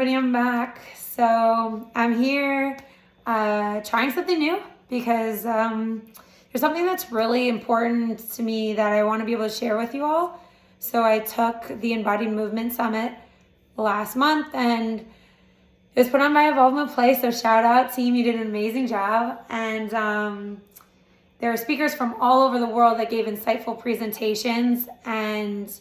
everybody, I'm back. So I'm here trying something new because there's something that's really important to me that I want to be able to share with you all. So I took the Embodied Movement Summit last month and it was put on by Evolve My Place. So shout out team, you did an amazing job. And there were speakers from all over the world that gave insightful presentations, and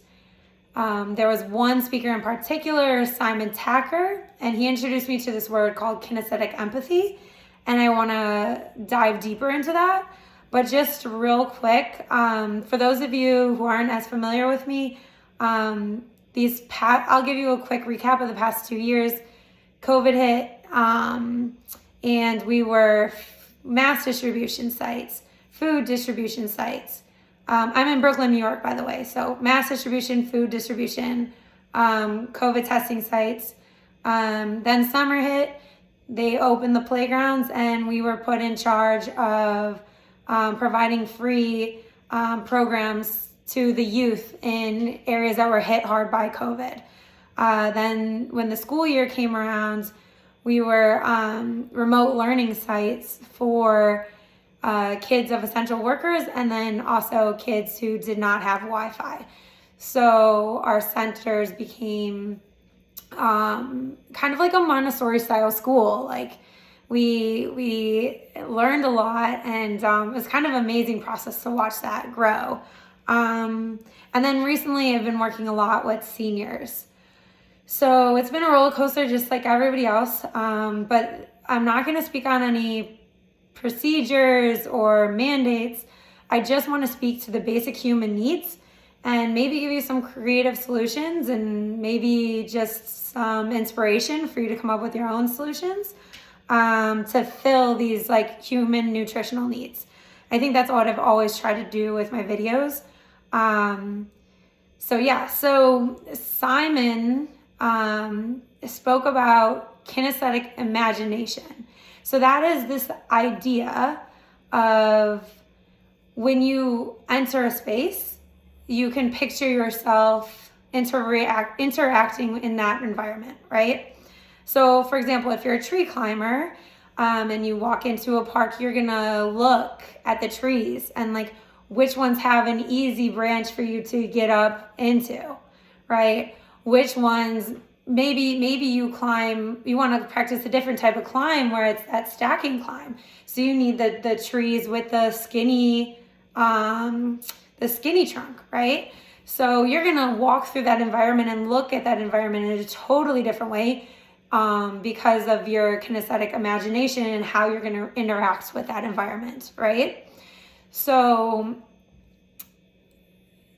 there was one speaker in particular, Simon Tacker, and he introduced me to this word called kinesthetic empathy, and I want to dive deeper into that. But just real quick, for those of you who aren't as familiar with me, I'll give you a quick recap of the past 2 years. COVID hit, and we were mass distribution sites, food distribution sites. I'm in Brooklyn, New York, by the way. So mass distribution, food distribution, COVID testing sites. Then summer hit, they opened the playgrounds and we were put in charge of providing free programs to the youth in areas that were hit hard by COVID. Then when the school year came around, we were remote learning sites for kids of essential workers, and then also kids who did not have Wi-Fi. So our centers became kind of like a Montessori style school. Like we learned a lot, and it was kind of an amazing process to watch that grow. And then recently I've been working a lot with seniors. So it's been a roller coaster just like everybody else, but I'm not going to speak on any procedures or mandates. I just want to speak to the basic human needs and maybe give you some creative solutions and maybe just some inspiration for you to come up with your own solutions to fill these like human nutritional needs. I think that's what I've always tried to do with my videos. So Simon spoke about kinesthetic imagination. So that is this idea of when you enter a space, you can picture yourself interacting in that environment, right? So for example, if you're a tree climber and you walk into a park, you're gonna look at the trees and like which ones have an easy branch for you to get up into, right? Which ones maybe you want to practice a different type of climb where it's that stacking climb. So you need the trees with the skinny trunk, right? So you're going to walk through that environment and look at that environment in a totally different way because of your kinesthetic imagination and how you're going to interact with that environment, right? So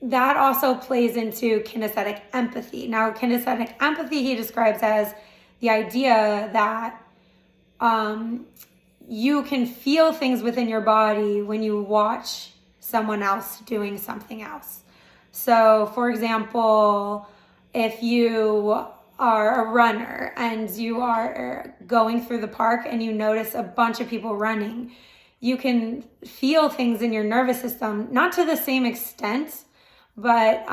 that also plays into kinesthetic empathy. Now, kinesthetic empathy he describes as the idea that you can feel things within your body when you watch someone else doing something else. So, for example, if you are a runner and you are going through the park and you notice a bunch of people running, you can feel things in your nervous system, not to the same extent, but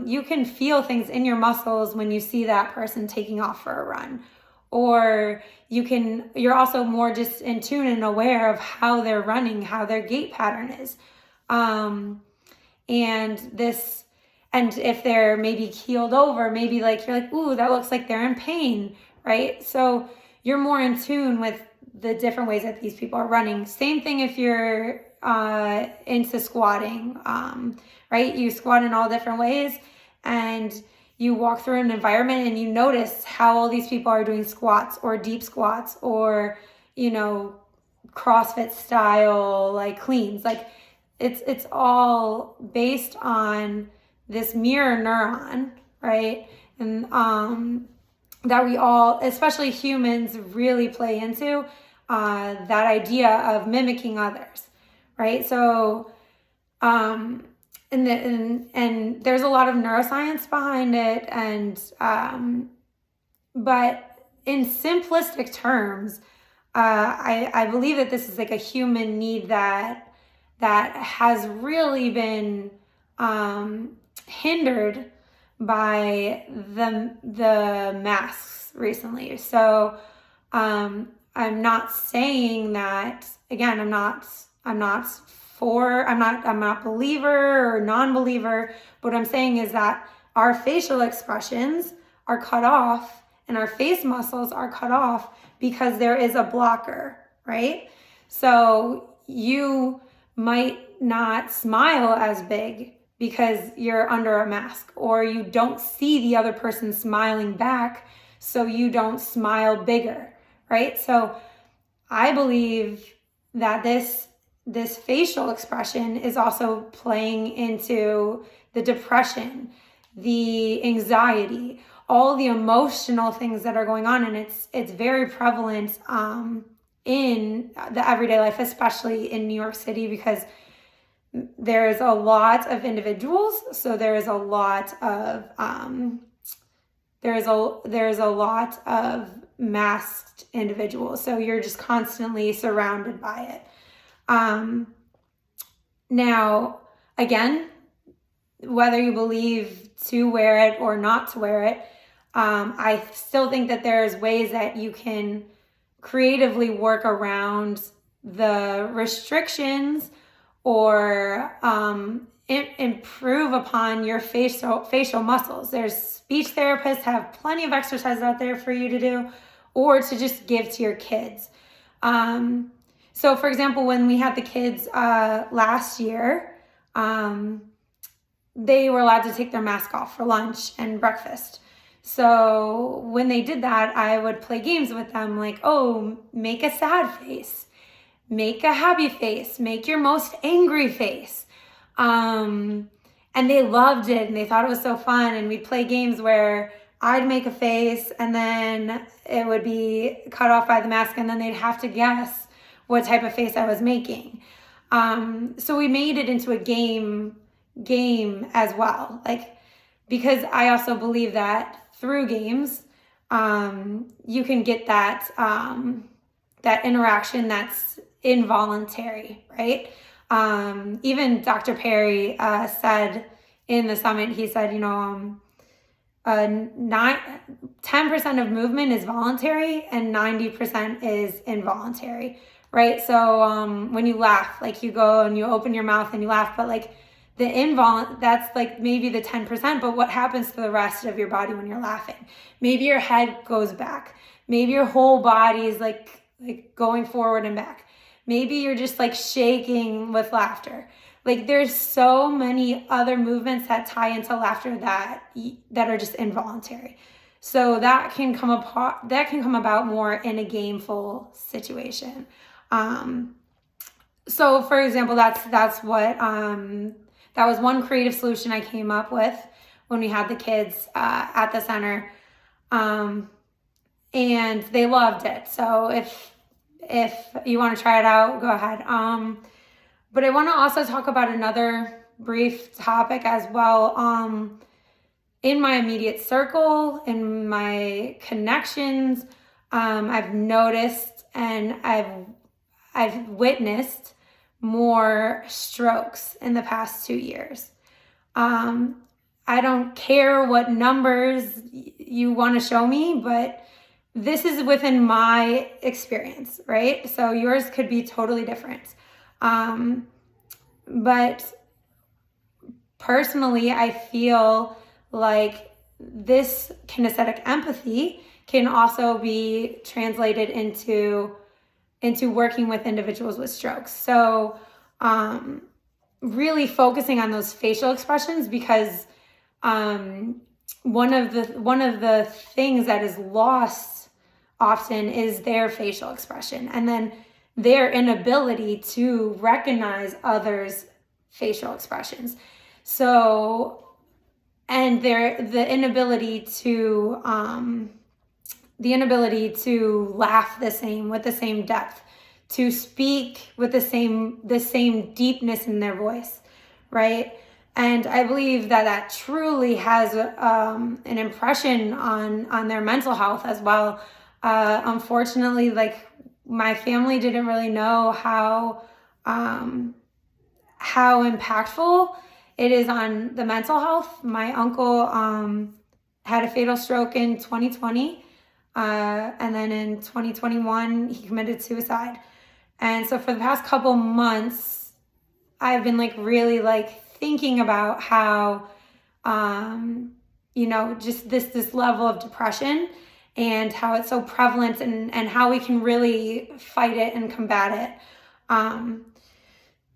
you can feel things in your muscles when you see that person taking off for a run. Or you're also more just in tune and aware of how they're running, how their gait pattern is. And if they're maybe keeled over, maybe like you're like, ooh, that looks like they're in pain, right? So you're more in tune with the different ways that these people are running. Same thing if you're into squatting, right? You squat in all different ways and you walk through an environment and you notice how all these people are doing squats or deep squats or, CrossFit style, like cleans. Like it's all based on this mirror neuron, right? And that we all, especially humans, really play into that idea of mimicking others, right? So, and there's a lot of neuroscience behind it, but in simplistic terms, I believe that this is like a human need that has really been hindered by the masks recently. So I'm not saying that, again, I'm not believer or non-believer. What I'm saying is that our facial expressions are cut off and our face muscles are cut off because there is a blocker, right? So you might not smile as big because you're under a mask, or you don't see the other person smiling back, so you don't smile bigger, right? So I believe that this facial expression is also playing into the depression, the anxiety, all the emotional things that are going on, and it's very prevalent in the everyday life, especially in New York City, because there's a lot of individuals. So there is a lot of there's a lot of masked individuals. So you're just constantly surrounded by it. Now, again, whether you believe to wear it or not to wear it, I still think that there's ways that you can creatively work around the restrictions or improve upon your facial muscles. There's speech therapists have plenty of exercises out there for you to do, or to just give to your kids. So for example, when we had the kids last year, they were allowed to take their mask off for lunch and breakfast. So when they did that, I would play games with them, like, oh, make a sad face, make a happy face, make your most angry face. And they loved it and they thought it was so fun. And we'd play games where I'd make a face and then it would be cut off by the mask, and then they'd have to guess what type of face I was making. So we made it into a game as well, like, because I also believe that through games, you can get that interaction that's involuntary, right? Even Dr. Perry said in the summit, he said, 10% of movement is voluntary and 90% is involuntary, right? So when you laugh, like, you go and you open your mouth and you laugh, but like that's like maybe the 10%, but what happens to the rest of your body when you're laughing? Maybe your head goes back. Maybe your whole body is like going forward and back. Maybe you're just like shaking with laughter. Like, there's so many other movements that tie into laughter that are just involuntary. So that can come about more in a gameful situation. So for example, that's what that was one creative solution I came up with when we had the kids at the center, and they loved it. So if you want to try it out, go ahead. But I want to also talk about another brief topic as well. In my immediate circle, in my connections, I've noticed and I've witnessed more strokes in the past 2 years. I don't care what numbers you want to show me, but this is within my experience, right? So yours could be totally different. But personally, I feel like this kinesthetic empathy can also be translated into working with individuals with strokes. So really focusing on those facial expressions, because one of the things that is lost often is their facial expression, and then their inability to recognize others' facial expressions. So, and the inability to laugh with the same depth, to speak with the same deepness in their voice, right? And I believe that truly has an impression on their mental health as well. Unfortunately, like, my family didn't really know how impactful it is on the mental health. My uncle had a fatal stroke in 2020. And then in 2021, he committed suicide. And so for the past couple months, I've been like really like thinking about how, just this level of depression and how it's so prevalent, and how we can really fight it and combat it.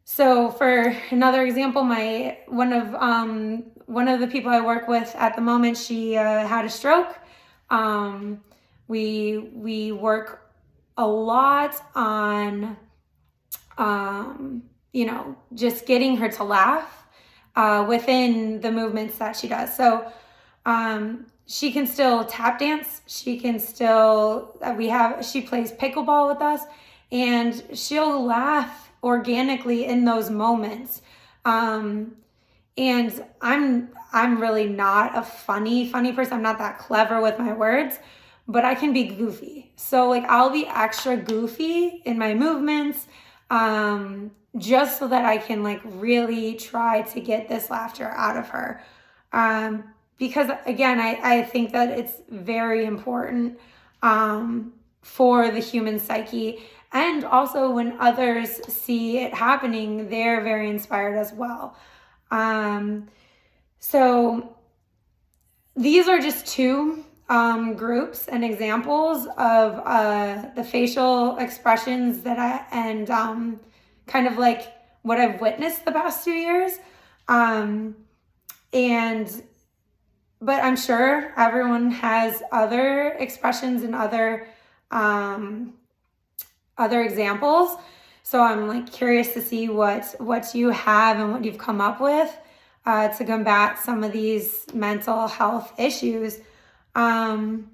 So for another example, one of the people I work with at the moment, she had a stroke. We work a lot on just getting her to laugh within the movements that she does. So she can still tap dance. She can still, she plays pickleball with us, and she'll laugh organically in those moments. And I'm really not a funny person. I'm not that clever with my words, but I can be goofy. So like I'll be extra goofy in my movements, just so that I can like really try to get this laughter out of her. Because again, I think that it's very important for the human psyche. And also when others see it happening, they're very inspired as well. So these are just two groups and examples of the facial expressions that kind of like what I've witnessed the past 2 years. But I'm sure everyone has other expressions and other examples. So I'm like curious to see what you have and what you've come up with to combat some of these mental health issues. And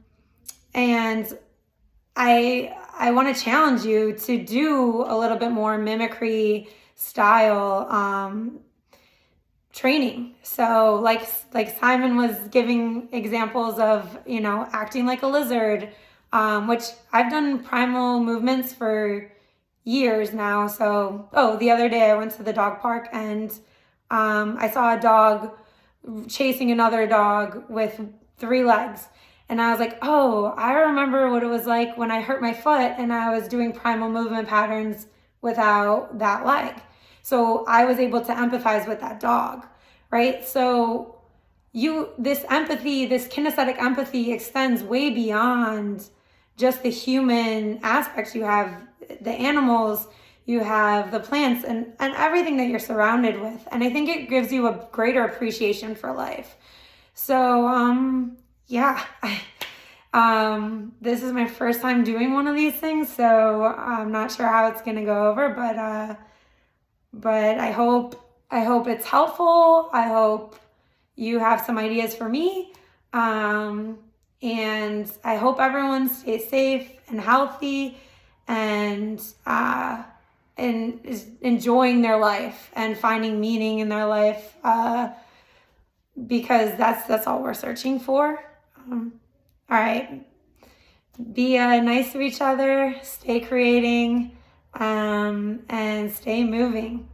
I want to challenge you to do a little bit more mimicry style training. So like Simon was giving examples of, acting like a lizard, which I've done primal movements for years now. So, the other day I went to the dog park, and I saw a dog chasing another dog with 3 legs. And I was like, I remember what it was like when I hurt my foot and I was doing primal movement patterns without that leg. So I was able to empathize with that dog, right? So this empathy, this kinesthetic empathy extends way beyond just the human aspects. You have the animals, you have the plants, and everything that you're surrounded with. And I think it gives you a greater appreciation for life. So, this is my first time doing one of these things, so I'm not sure how it's going to go over, but I hope it's helpful. I hope you have some ideas for me. And I hope everyone stays safe and healthy and is enjoying their life and finding meaning in their life, because that's all we're searching for. All right. Be nice to each other, stay creating, and stay moving.